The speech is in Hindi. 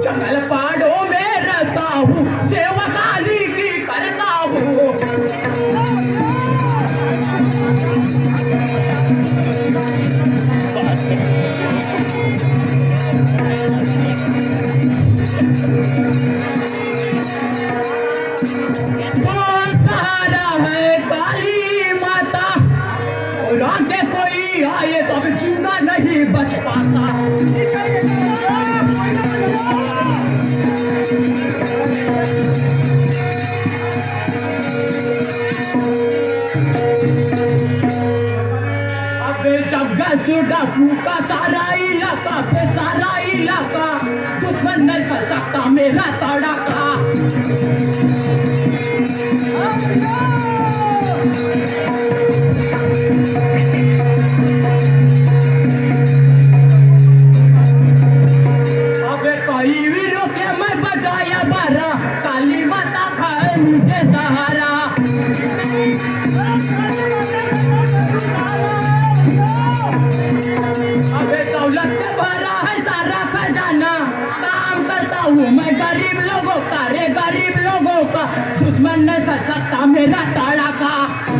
जंगल पहाड़ों में रहता हूँ, सेवा काली की करता हूँ। कौन सहारा है काली माता, और आगे कोई आए तो अब जिंदा नहीं बच पाता। अबे जगह से डाकू का सारा इलाका पे सारा इलाका, दुश्मन नहीं कर सकता मेरा तड़ाका। अबे कहीं भी रोके मैं बजाया बारा, काली माता खाए मुझे सहारा। अबे दौलत से भरा है सारा खजाना, काम करता हूँ मैं गरीब लोगों का, रे गरीब लोगों का, दुश्मन नहीं सर सकता मेरा तड़ाका।